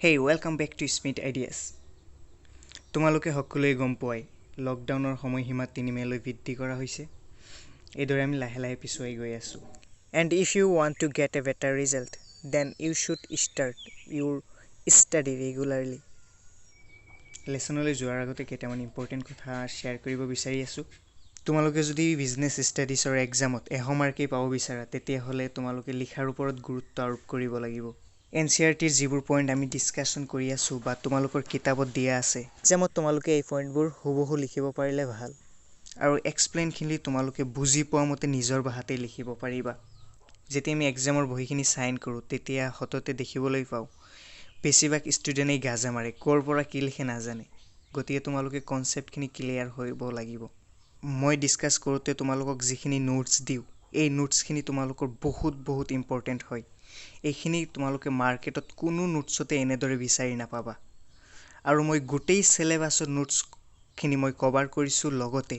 Hey, welcome back to Smith Ideas. তোমালোকে সকলোৱে গম পোৱাই লকডাউনৰ সময়সীমা 3 মেলৈ বৃদ্ধি কৰা হৈছে। এইদৰে আমি লাহে লাহে পিছুৱাই গৈ আছোঁ। And if you want to get a better result, then you should start your study regularly. লেসনলৈ যোৱাৰ আগতে কেইটামান ইম্পৰ্টেণ্ট কথা শ্বেয়াৰ কৰিব বিচাৰি আছোঁ। তোমালোকে যদি বিজনেছ ষ্টাডিজৰ এক্সামত 100 মাৰ্কেই পাব বিচাৰা তেতিয়াহ'লে তোমালোকে লিখাৰ ওপৰত গুৰুত্ব আৰোপ কৰিব লাগিব। NCERTৰ যিবোৰ পইণ্ট আমি ডিছকাশ্যন কৰি আছোঁ বা তোমালোকৰ কিতাপত দিয়া আছে এক্সামত তোমালোকে এই পইণ্টবোৰ হুবহু লিখিব পাৰিলে ভাল আৰু এক্সপ্লেইনখিনি তোমালোকে বুজি পোৱা মতে নিজৰ ভাষাতেই লিখিব পাৰিবা। যেতিয়া আমি এক্সামৰ বহিখিনি চাইন কৰোঁ তেতিয়া হততে দেখিবলৈ পাওঁ বেছিভাগ ষ্টুডেণ্টেই গাজা মাৰে, ক'ৰ পৰা কি লিখে নাজানে। গতিকে তোমালোকে কনচেপ্টখিনি ক্লিয়াৰ হ'ব লাগিব। মই ডিছকাছ কৰোঁতে তোমালোকক যিখিনি নোটছ দিওঁ এই নোটছখিনি তোমালোকৰ বহুত ইম্পৰ্টেণ্ট হয়। এইখিনি তোমালোকে মাৰ্কেটত কোনো নোটছতে এনেদৰে বিচাৰি নাপাবা আৰু মই গোটেই চিলেবাছৰ নোটছখিনি মই কভাৰ কৰিছোঁ, লগতে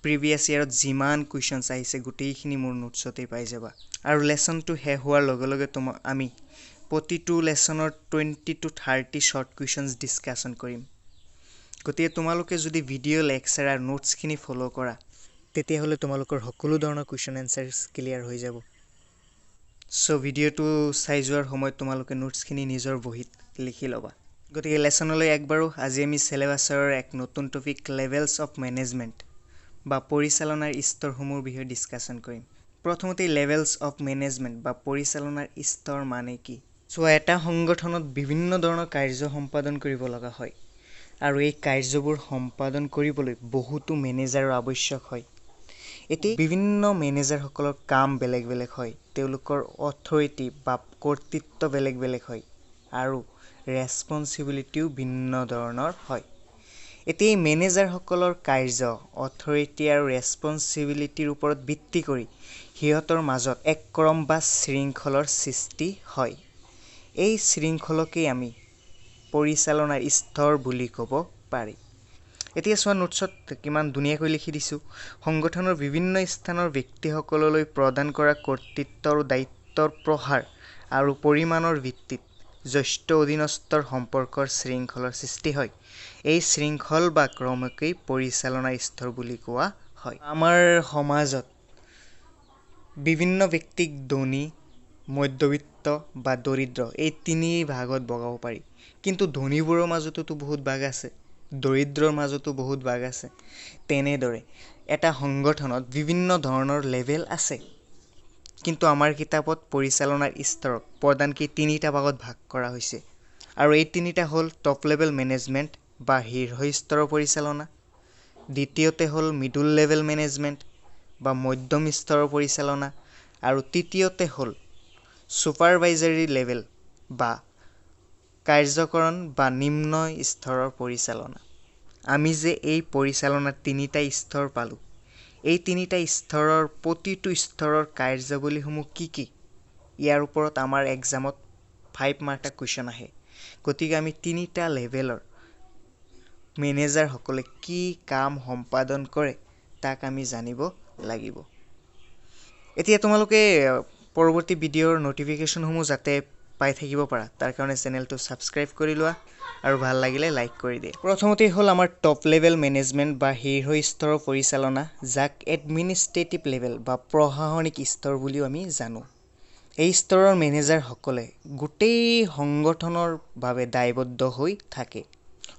প্ৰিভিয়াছ ইয়াৰত যিমান কুৱেশ্যনছ আহিছে গোটেইখিনি মোৰ নোটছতেই পাই যাবা। আৰু লেচনটো শেষ হোৱাৰ লগে লগে আমি প্ৰতিটো লেচনৰ 20 to 30 শ্বৰ্ট কুৱেশ্যনছ ডিছকাশ্যন কৰিম। গতিকে তোমালোকে যদি ভিডিঅ' লেকচাৰ আৰু নোটছখিনি ফ'ল' কৰা তেতিয়াহ'লে তোমালোকৰ সকলো ধৰণৰ কুৱেশ্যন এনচাৰ্ছ ক্লিয়াৰ হৈ যাব। চ' ভিডিঅ'টো চাই যোৱাৰ সময়ত তোমালোকে নোটছখিনি নিজৰ বহীত লিখি ল'বা। গতিকে লেচনলৈ একবাৰো আজি আমি চিলেবাছৰ এক নতুন টপিক লেভেলছ অফ মেনেজমেণ্ট বা পৰিচালনাৰ স্তৰসমূহৰ বিষয়ে ডিছকাশ্যন কৰিম। প্ৰথমতে লেভেলছ অফ মেনেজমেণ্ট বা পৰিচালনাৰ স্তৰ মানে কি? চ' এটা সংগঠনত বিভিন্ন ধৰণৰ কাৰ্য সম্পাদন কৰিব লগা হয় আৰু এই কাৰ্যবোৰ সম্পাদন কৰিবলৈ বহুতো মেনেজাৰৰ আৱশ্যক হয়। এতিয়া বিভিন্ন মেনেজাৰসকলৰ কাম বেলেগ বেলেগ হয়, তেওঁলোকৰ অথৰিটি বা কৰ্তৃত্ব বেলেগ বেলেগ হয় আৰু ৰেছপন্সিবিলিটিও ভিন্ন ধৰণৰ হয়। এতিয়া এই মেনেজাৰসকলৰ কাৰ্য, অথৰিটি আৰু ৰেছপন্সিবিলিটিৰ ওপৰত ভিত্তি কৰি সিহঁতৰ মাজত এক ক্ৰম বা শৃংখলৰ সৃষ্টি হয়। এই শৃংখলকেই আমি পৰিচালনাৰ স্তৰ বুলি ক'ব পাৰি। এতিয়া চোৱা নোটছত কিমান ধুনীয়াকৈ লিখি দিছোঁ। সংগঠনৰ বিভিন্ন স্থানৰ ব্যক্তিসকললৈ প্ৰদান কৰা কৰ্তৃত্ব আৰু দায়িত্বৰ প্ৰসাৰ আৰু পৰিমাণৰ ভিত্তিত জ্যেষ্ঠ অধীনস্থৰ সম্পৰ্কৰ শৃংখলৰ সৃষ্টি হয়। এই শৃংখল বা ক্ৰমকেই পৰিচালনাৰ স্তৰ বুলি কোৱা হয়। আমাৰ সমাজত বিভিন্ন ব্যক্তিক ধনী, মধ্যবিত্ত বা দৰিদ্ৰ এই 3 ভাগত ভগাব পাৰি। কিন্তু ধনীবোৰৰ মাজতো বহুত ভাগ আছে, দৰিদ্ৰৰ মাজতো বহুত ভাগ আছে। তেনেদৰে এটা সংগঠনত বিভিন্ন ধৰণৰ লেভেল আছে। কিন্তু আমাৰ কিতাপত পৰিচালনাৰ স্তৰক প্ৰধানকৈ 3টা ভাগত ভাগ কৰা হৈছে আৰু এই 3টা হ'ল টপ লেভেল মেনেজমেণ্ট বা শীৰ্ষ স্তৰৰ পৰিচালনা, দ্বিতীয়তে হ'ল মিডল লেভেল মেনেজমেণ্ট বা মধ্যম স্তৰৰ পৰিচালনা আৰু তৃতীয়তে হ'ল ছুপাৰভাইজাৰী লেভেল বা কাৰ্যকৰণ বা নিম্ন স্তৰৰ পৰিচালনা। আমি যে এই পৰিচালনাৰ 3টা স্তৰ পালোঁ, এই 3টা স্তৰৰ প্ৰতিটো স্তৰৰ কাৰ্যাৱলীসমূহ কি কি? ইয়াৰ ওপৰত আমাৰ এক্সামত 5 মাৰ্কৰ কুৱেশ্যন আহে। গতিকে আমি 3টা লেভেলৰ মেনেজাৰসকলে কি কাম সম্পাদন কৰে তাক আমি জানিব লাগিব। এতিয়া তোমালোকে পৰৱৰ্তী ভিডিঅ'ৰ ন'টিফিকেশ্যনসমূহ যাতে পাই থাকিব পাৰা তাৰ কাৰণে চেনেলটো ছাবস্ক্ৰাইব কৰি লোৱা আৰু ভাল লাগিলে লাইক কৰি দিয়া। প্ৰথমতেই হ'ল আমাৰ টপ লেভেল মেনেজমেণ্ট বা শীৰ্ষ স্তৰৰ পৰিচালনা, যাক এডমিনিষ্ট্ৰেটিভ লেভেল বা প্ৰশাসনিক স্তৰ বুলিও আমি জানো। এই স্তৰৰ মেনেজাৰসকলে গোটেই সংগঠনৰ বাবে দায়বদ্ধ হৈ থাকে।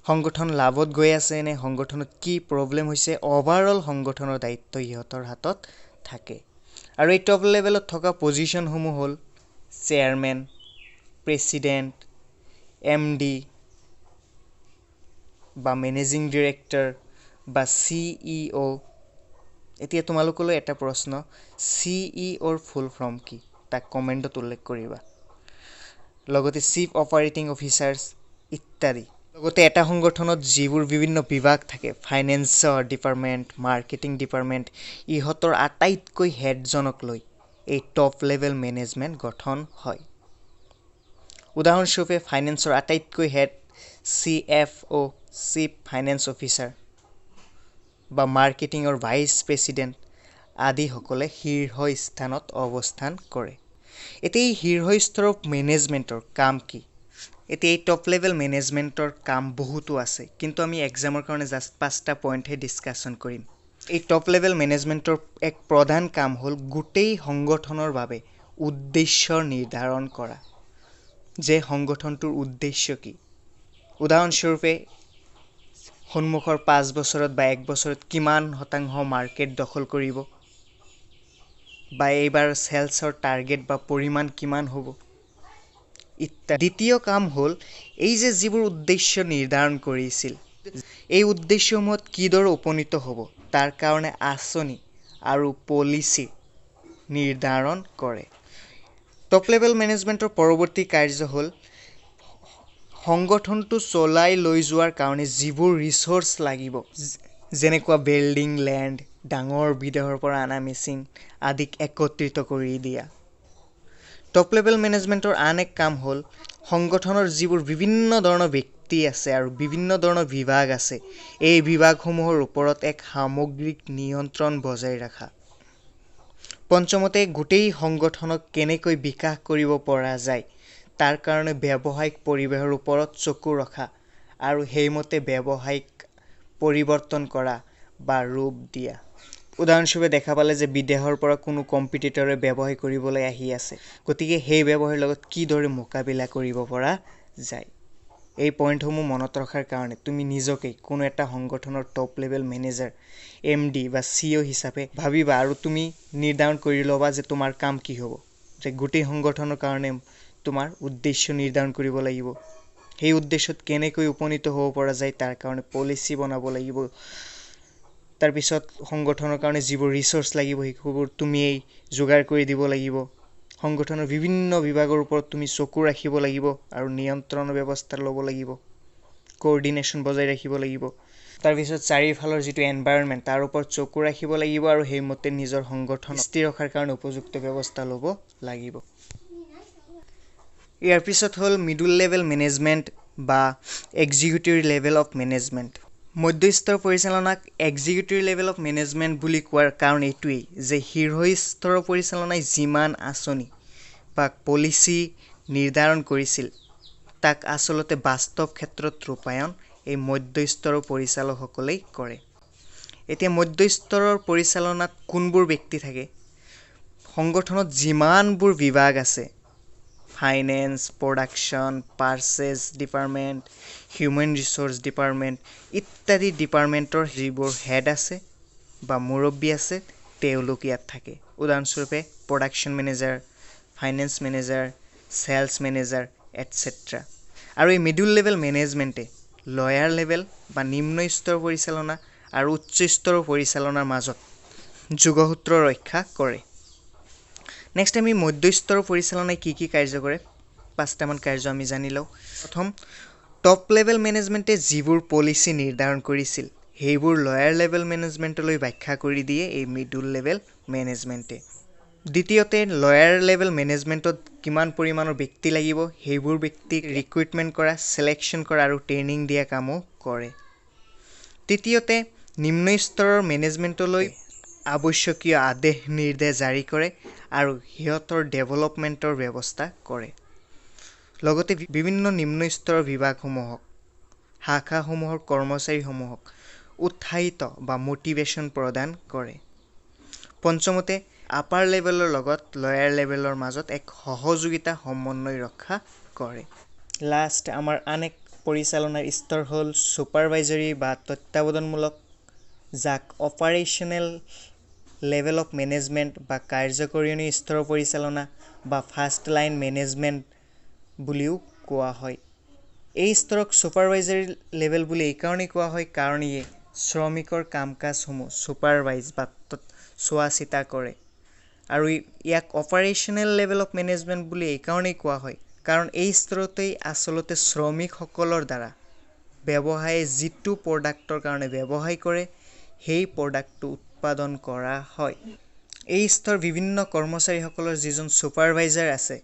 সংগঠন লাভত গৈ আছে নে সংগঠনত কি প্ৰব্লেম হৈছে, অভাৰঅল সংগঠনৰ দায়িত্ব সিহঁতৰ হাতত থাকে। আৰু এই টপ লেভেলত থকা পজিশ্যনসমূহ হ'ল চেয়াৰমেন, প্ৰেছিডেণ্ট, MD বা মেনেজিং ডিৰেক্টৰ বা CEO। এতিয়া তোমালোকলৈ এটা প্ৰশ্ন, CEOৰ ফুল ফৰ্ম কি? তাক কমেণ্টত উল্লেখ কৰিবা। লগতে চিফ অপাৰেটিং অফিচাৰ্ছ ইত্যাদি। লগতে এটা সংগঠনত যিবোৰ বিভিন্ন বিভাগ থাকে, ফাইনেন্সৰ ডিপাৰ্টমেণ্ট, মাৰ্কেটিং ডিপাৰ্টমেণ্ট, ইহঁতৰ আটাইতকৈ হেডজনক লৈ এই টপ লেভেল মেনেজমেণ্ট গঠন হয়। উদাহৰণস্বৰূপে ফাইনেন্সৰ আটাইতকৈ head CFO, chief finance officer বা মাৰ্কেটিঙৰ ভাইচ প্ৰেছিডেণ্ট আদিসকলে শীৰ্ষ স্থানত অৱস্থান কৰে। এতিয়া এই শীৰ্ষ স্তৰৰ মেনেজমেণ্টৰ কাম কি? এতিয়া এই টপ লেভেল মেনেজমেণ্টৰ কাম বহুতো আছে, কিন্তু আমি এক্সামৰ কাৰণে জাষ্ট 5টা পইণ্টহে ডিছকাশ্যন কৰিম। এই টপ লেভেল মেনেজমেণ্টৰ এক প্ৰধান কাম হ'ল গোটেই সংগঠনৰ বাবে উদ্দেশ্য নিৰ্ধাৰণ কৰা, যে সংগঠনটোৰ উদ্দেশ্য কি। উদাহৰণস্বৰূপে সন্মুখৰ 5 বছৰত বা 1 বছৰত কিমান শতাংশ মাৰ্কেট দখল কৰিব, বা এইবাৰ চেলছৰ টাৰ্গেট বা পৰিমাণ কিমান হ'ব ইত্যাদি। দ্বিতীয় কাম হ'ল এই যে যিবোৰ উদ্দেশ্য নিৰ্ধাৰণ কৰিছিল, এই উদ্দেশ্যসমূহত কিদৰে উপনীত হ'ব তাৰ কাৰণে আঁচনি আৰু পলিচি নিৰ্ধাৰণ কৰে। টপ লেভেল মেনেজমেণ্টৰ পৰৱৰ্তী কাৰ্য হ'ল সংগঠনটো চলাই লৈ যোৱাৰ কাৰণে যিবোৰ ৰিচ'ৰ্চ লাগিব, যেনেকুৱা বিল্ডিং, লেণ্ড, ডাঙৰ বিদেশৰ পৰা অনা মেচিন আদিক একত্ৰিত কৰি দিয়া। টপ লেভেল মেনেজমেণ্টৰ আন এক কাম হ'ল সংগঠনৰ যিবোৰ বিভিন্ন ধৰণৰ ব্যক্তি আছে আৰু বিভিন্ন ধৰণৰ বিভাগ আছে, এই বিভাগসমূহৰ ওপৰত এক সামগ্ৰিক নিয়ন্ত্ৰণ বজাই ৰখা। পঞ্চমতে, গোটেই সংগঠনক কেনেকৈ বিকাশ কৰিব পৰা যায় তাৰ কাৰণে ব্যৱসায়িক পৰিৱেশৰ ওপৰত চকু ৰখা আৰু সেইমতে ব্যৱসায়িক পৰিৱৰ্তন কৰা বা ৰূপ দিয়া। উদাহৰণস্বৰূপে দেখা পালে যে বিদেশৰ পৰা কোনো কম্পিটিটৰে ব্যৱসায় কৰিবলৈ আহি আছে, গতিকে সেই ব্যৱসায়ৰ লগত কিদৰে মোকাবিলা কৰিব পৰা যায়। এই পইণ্টসমূহ মনত ৰখাৰ কাৰণে তুমি নিজকে কোনো এটা সংগঠনৰ টপ লেভেল মেনেজাৰ, MD বা CEO হিচাপে ভাবিবা আৰু তুমি নিৰ্ধাৰণ কৰি ল'বা যে তোমাৰ কাম কি হ'ব। যে গোটেই সংগঠনৰ কাৰণে তোমাৰ উদ্দেশ্য নিৰ্ধাৰণ কৰিব লাগিব, সেই উদ্দেশ্যত কেনেকৈ উপনীত হ'ব পৰা যায় তাৰ কাৰণে পলিচি বনাব লাগিব। তাৰপিছত সংগঠনৰ কাৰণে যিবোৰ ৰিচ'ৰ্চ লাগিব সেইবোৰ তুমিয়েই যোগাৰ কৰি দিব লাগিব। সংগঠনৰ বিভিন্ন বিভাগৰ ওপৰত তুমি চকু ৰাখিব লাগিব আৰু নিয়ন্ত্ৰণ ব্যৱস্থা ল'ব লাগিব, কোঅৰ্ডিনেশ্যন বজাই ৰাখিব লাগিব। তাৰপিছত চাৰিওফালৰ যিটো এনভাইৰনমেণ্ট তাৰ ওপৰত চকু ৰাখিব লাগিব আৰু সেইমতে নিজৰ সংগঠন স্থিৰ ৰখাৰ কাৰণে উপযুক্ত ব্যৱস্থা ল'ব লাগিব। ইয়াৰ পিছত হ'ল মিডল লেভেল মেনেজমেণ্ট বা এক্সিকিউটিভ লেভেল অফ মেনেজমেণ্ট। মধ্যস্তৰ পৰিচালনাক এক্সিকিউটিভ লেভেল অফ মেনেজমেণ্ট বুলি কোৱাৰ কাৰণ এইটোৱেই যে শীৰ্ষস্তৰৰ পৰিচালনাই যিমান আঁচনি বা পলিচি নিৰ্ধাৰণ কৰিছিল তাক আচলতে বাস্তৱ ক্ষেত্ৰত ৰূপায়ণ এই মধ্যস্তৰৰ পৰিচালকসকলেই কৰে। এতিয়া মধ্যস্তৰৰ পৰিচালনাত কোনবোৰ ব্যক্তি থাকে? সংগঠনত যিমানবোৰ বিভাগ আছে, finance, production, purchase department, human resource department ইত্যাদি ডিপাৰ্টমেণ্টৰ যিবোৰ হেড আছে বা মুৰব্বী আছে তেওঁলোক ইয়াত থাকে। উদাহৰণস্বৰূপে production manager, finance manager, sales manager etcetera. আৰু এই মিডল লেভেল মেনেজমেণ্টে লয়াৰ লেভেল বা নিম্ন স্তৰৰ পৰিচালনা আৰু উচ্চ স্তৰৰ পৰিচালনাৰ মাজত যোগসূত্ৰ ৰক্ষা কৰে। নেক্সট আমি মধ্যস্তৰৰ পৰিচালনাই কি কি কাৰ্য কৰে 5টামান কাৰ্য আমি জানি লওঁ। প্ৰথম, টপ লেভেল মেনেজমেণ্টে যিবোৰ পলিচি নিৰ্ধাৰণ কৰিছিল সেইবোৰ লয়াৰ লেভেল মেনেজমেণ্টলৈ ব্যাখ্যা কৰি দিয়ে এই মিডল লেভেল মেনেজমেণ্টে। দ্বিতীয়তে, লয়াৰ লেভেল মেনেজমেণ্টত কিমান পৰিমাণৰ ব্যক্তি লাগিব সেইবোৰ ব্যক্তিক ৰিক্ৰুইটমেণ্ট কৰা, চিলেকশ্যন কৰা আৰু ট্ৰেইনিং দিয়া কামো কৰে। তৃতীয়তে, নিম্ন স্তৰৰ মেনেজমেণ্টলৈ আৱশ্যকীয় আদেশ নিৰ্দেশ জাৰি কৰে আৰু সিহঁতৰ ডেভেলপমেণ্টৰ ব্যৱস্থা কৰে। লগতে বিভিন্ন নিম্ন স্তৰৰ বিভাগসমূহক, শাখাসমূহৰ কৰ্মচাৰীসমূহক উৎসাহিত বা মটিভেশ্যন প্ৰদান কৰে। পঞ্চমতে, আপাৰ লেভেলৰ লগত লয়াৰ লেভেলৰ মাজত এক সহযোগিতা সমন্বয় ৰক্ষা কৰে। লাষ্ট আমাৰ আন এক পৰিচালনাৰ স্তৰ হ'ল ছুপাৰভাইজৰী বা তত্ত্বাৱধানমূলক, যাক অপাৰেশ্যনেল লেভেল অফ মেনেজমেণ্ট বা কাৰ্যকৰীয়নী স্তৰৰ পৰিচালনা বা ফাৰ্ষ্ট লাইন মেনেজমেণ্ট বুলিও কোৱা হয়। এই স্তৰক ছুপাৰভাইজাৰী লেভেল বুলি এইকাৰণেই কোৱা হয় কাৰণ ইয়ে শ্ৰমিকৰ কাম কাজসমূহ ছুপাৰভাইজ বা চোৱা চিতা কৰে। আৰু ইয়াক অপাৰেশ্যনেল লেভেল অফ মেনেজমেণ্ট বুলি এইকাৰণেই কোৱা হয় কাৰণ এই স্তৰতেই আচলতে শ্ৰমিকসকলৰ দ্বাৰা ব্যৱসায়ে যিটো প্ৰডাক্টৰ কাৰণে ব্যৱসায় কৰে সেই প্ৰডাক্টটো উৎপাদন কৰা হয়। এই স্তৰ বিভিন্ন কৰ্মচাৰীসকলৰ যিজন ছুপাৰভাইজাৰ আছে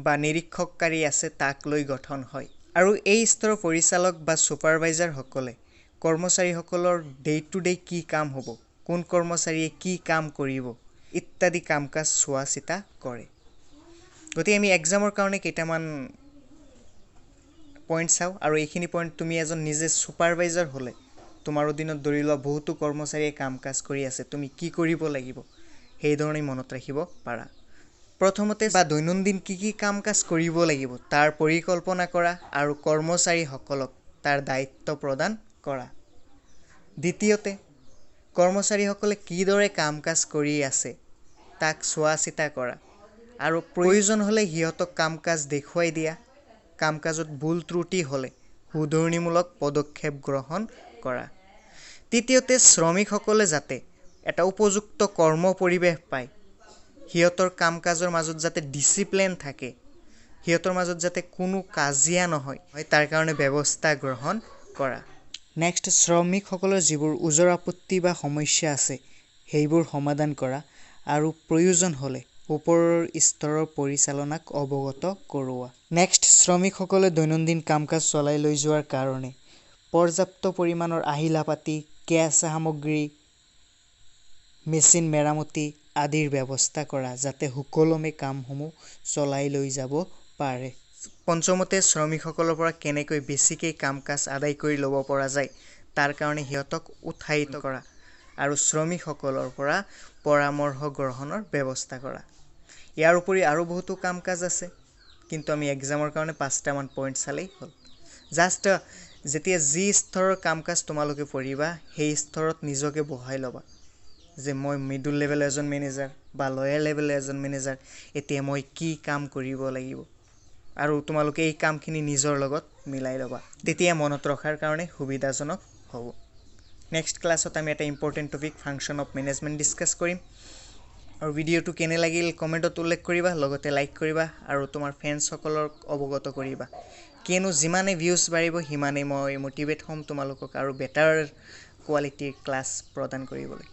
বা নিৰীক্ষককাৰী আছে তাক লৈ গঠন হয়। আৰু এই স্তৰৰ পৰিচালক বা ছুপাৰভাইজাৰসকলে কৰ্মচাৰীসকলৰ ডে টু ডে কি কাম হ'ব, কোন কৰ্মচাৰীয়ে কি কাম কৰিব ইত্যাদি কাম কাজ চোৱা চিতা কৰে। গতিকে আমি এক্সামৰ কাৰণে কেইটামান পইণ্ট চাওঁ আৰু এইখিনি পইণ্ট তুমি এজন নিজে ছুপাৰভাইজাৰ হ'লে তোমাৰ অধীনত ধৰি লোৱা বহুতো কৰ্মচাৰীয়ে কাম কাজ কৰি আছে, তুমি কি কৰিব লাগিব সেইধৰণে মনত ৰাখিব পাৰা। প্ৰথমতে দৈনন্দিন কি কাম কাজ কৰিব লাগিব তাৰ পৰিকল্পনা কৰা আৰু কৰ্মচাৰীসকলক তাৰ দায়িত্ব প্ৰদান কৰা। দ্বিতীয়তে, কৰ্মচাৰীসকলে কিদৰে কাম কাজ কৰি আছে তাক চোৱা চিতা কৰা আৰু প্ৰয়োজন হ'লে সিহঁতক কাম কাজ দেখুৱাই দিয়া। কাম কাজত ভুল ত্ৰুটি হ'লে শুধৰণিমূলক পদক্ষেপ গ্ৰহণ কৰা। তৃতীয়তে, শ্ৰমিকসকলে যাতে এটা উপযুক্ত কৰ্ম পৰিৱেশ পায়, সিহঁতৰ কাম কাজৰ মাজত যাতে ডিচিপ্লিন থাকে, সিহঁতৰ মাজত যাতে কোনো কাজিয়া নহয় তাৰ কাৰণে ব্যৱস্থা গ্ৰহণ কৰা। নেক্সট, শ্ৰমিকসকলৰ যিবোৰ ওজৰ আপত্তি বা সমস্যা আছে সেইবোৰ সমাধান কৰা আৰু প্ৰয়োজন হ'লে ওপৰৰ স্তৰৰ পৰিচালনাক অৱগত কৰোৱা। নেক্সট, শ্ৰমিকসকলে দৈনন্দিন কাম কাজ চলাই লৈ যোৱাৰ কাৰণে পৰ্যাপ্ত পৰিমাণৰ আহিলা পাতি, কেঁচা সামগ্ৰী, মেচিন মেৰামতি আদিৰ ব্যৱস্থা কৰা যাতে সুকলমে কামসমূহ চলাই লৈ যাব পাৰে। পঞ্চমতে, শ্ৰমিকসকলৰ পৰা কেনেকৈ বেছিকৈ কাম কাজ আদায় কৰি ল'ব পৰা যায় তাৰ কাৰণে সিহঁতক উৎসাহিত কৰা আৰু শ্ৰমিকসকলৰ পৰা পৰামৰ্শ গ্ৰহণৰ ব্যৱস্থা কৰা। ইয়াৰ উপৰি আৰু বহুতো কাম কাজ আছে, কিন্তু আমি এক্সামৰ কাৰণে 5টামান পইণ্ট চালেই হ'ল। জাষ্ট যেতিয়া যি স্তৰৰ কাম কাজ তোমালোকে পঢ়িবা সেই স্তৰত নিজকে বহাই ল'বা যে মই মিডল লেভেলৰ এজন মেনেজাৰ বা লয়াৰ লেভেলৰ এজন মেনেজাৰ, এতিয়া মই কি কাম কৰিব লাগিব আৰু তোমালোকে এই কামখিনি নিজৰ লগত মিলাই ল'বা, তেতিয়া মনত ৰখাৰ কাৰণে সুবিধাজনক হ'ব। নেক্সট ক্লাছত আমি এটা important topic function of management discuss কৰিম আৰু ভিডিঅ'টো কেনে লাগিল কমেণ্টত উল্লেখ কৰিবা, লগতে লাইক কৰিবা আৰু তোমাৰ ফ্ৰেণ্ডছসকলক অৱগত কৰিবা, কিয়নো যিমানে ভিউজ বাঢ়িব সিমানেই মই মটিভেট হ'ম তোমালোকক আৰু বেটাৰ কোৱালিটিৰ ক্লাছ প্ৰদান কৰিবলৈ।